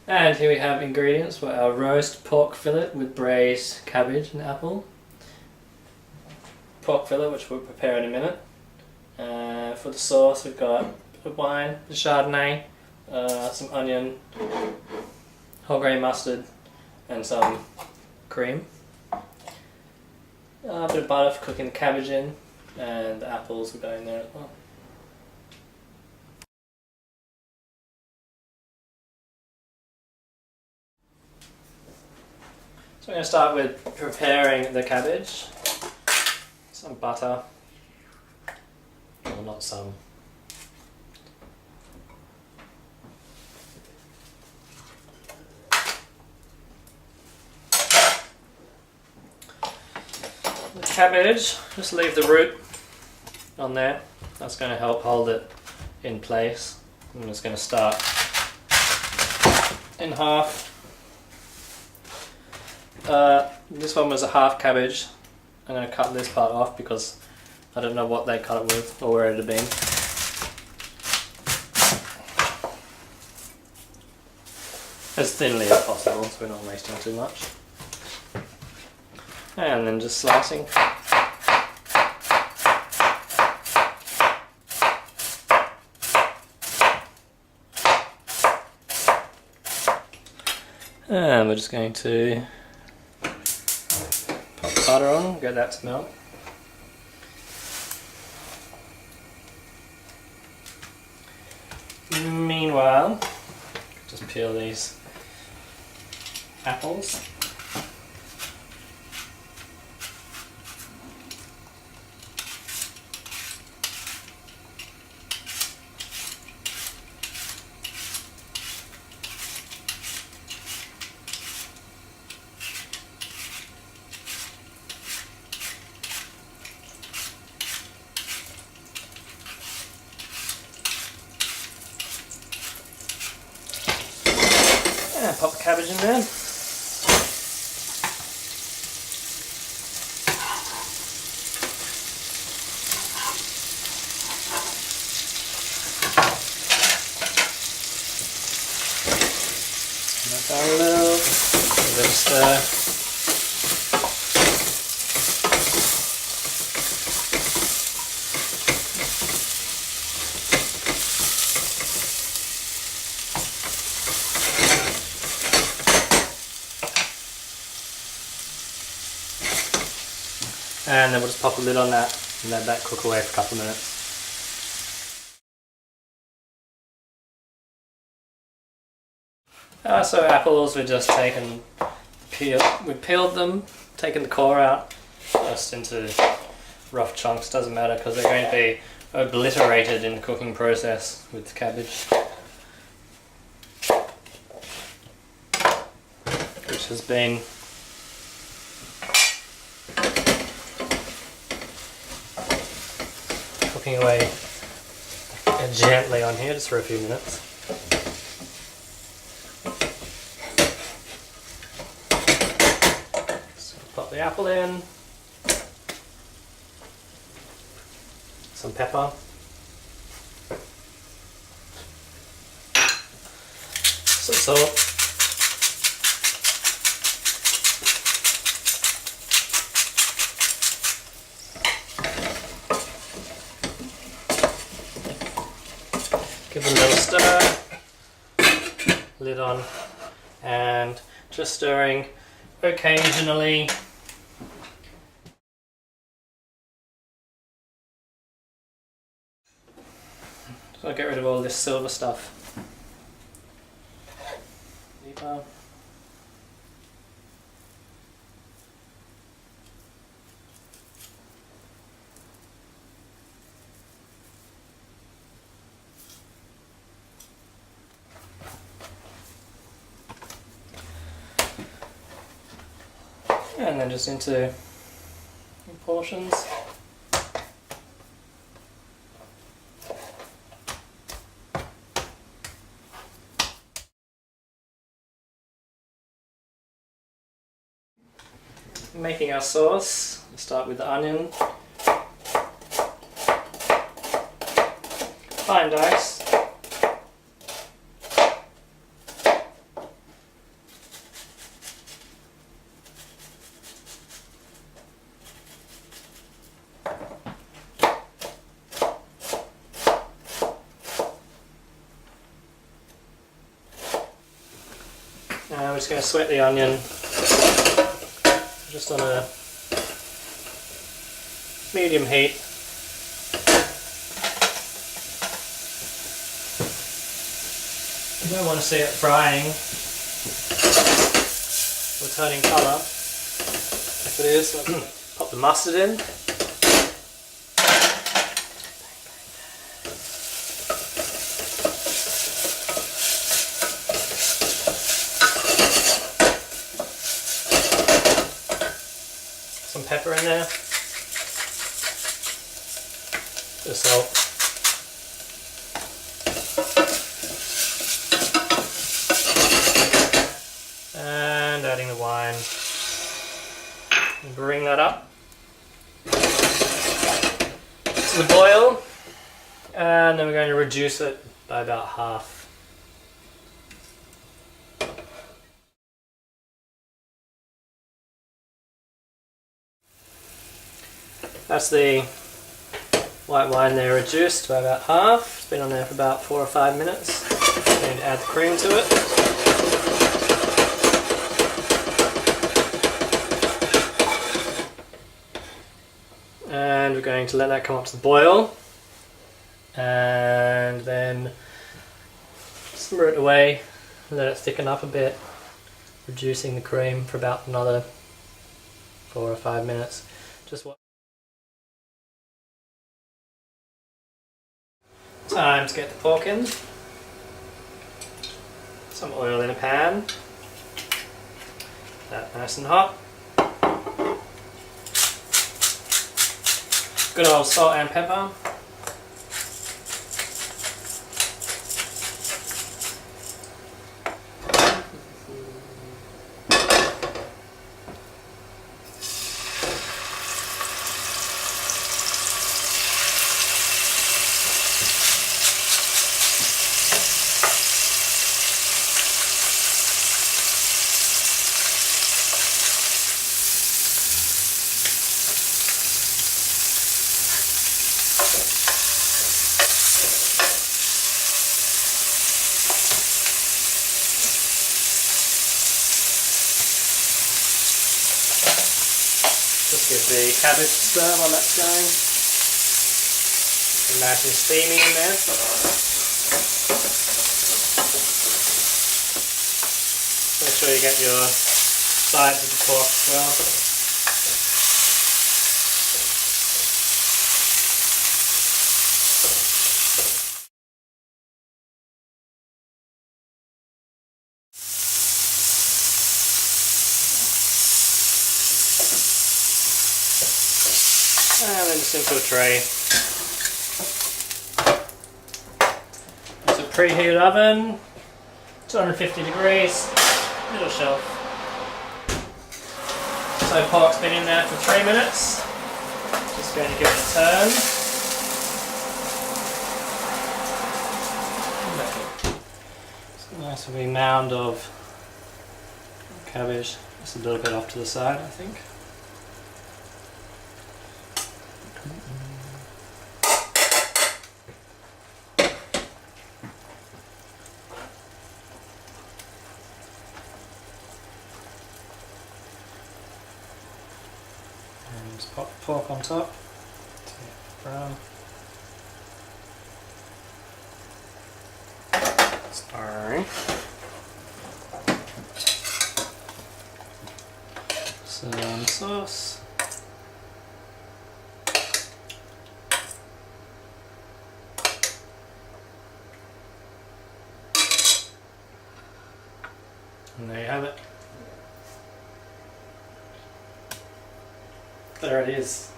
And here we have ingredients for our roast pork fillet with braised cabbage and apple. Pork fillet, which we'll prepare in a minute. For the sauce, we've got a bit of wine, the Chardonnay, some onion, whole grain mustard, and some cream. A bit of butter for cooking the cabbage in, and the apples will go in there as well. So we're going to start with preparing the cabbage. Some butter, well, not some. The cabbage, just leave the root on there. That's going to help hold it in place. I'm just going to start in half. This one was a half cabbage. I'm going to cut this part off because I don't know what they cut it with or where it had been. As thinly as possible so we're not wasting too much. And then just slicing. And we're just going to pop the butter on, get that to melt. Meanwhile, just peel these apples. And pop the cabbage in there. That down a little, a bit of stir. And then we'll just pop a lid on that and let that cook away for a couple of minutes. So apples, we've just we peeled them, taken the core out, just into rough chunks, doesn't matter because they're going to be obliterated in the cooking process with the cabbage. Which has been cooking away gently on here just for a few minutes. So pop the apple in, some pepper, some salt, give it a little stir, lid on, and just stirring occasionally. So I'll get rid of all this silver stuff. Deeper. And then just into portions. Making our sauce, we'll start with the onion. Fine dice. just going to sweat the onion just on a medium heat. You don't want to see it frying or turning colour. If it is, pop the mustard in. Some pepper in there. The salt. And adding the wine. And bring that up to the boil. And then we're going to reduce it by about half. That's the white wine there reduced by about half. It's been on there for about 4 or 5 minutes. I'm going to add the cream to it. And we're going to let that come up to the boil. And then simmer it away, let it thicken up a bit, reducing the cream for about another 4 or 5 minutes. Time to get the pork in. Some oil in a pan. That nice and hot. Good old salt and pepper. Just give the cabbage a stir while that's going. It's nice and steamy in there. Make sure you get your sides of the pork as well. And then just into a tray. It's a preheated oven, 250 degrees, middle shelf. So pork's been in there for 3 minutes. Just going to give it a turn. It's a nice wee mound of cabbage, just a little bit off to the side, I think. And just pop the pork on top to get brown. Sorry. Some sauce. And there you have it. There it is.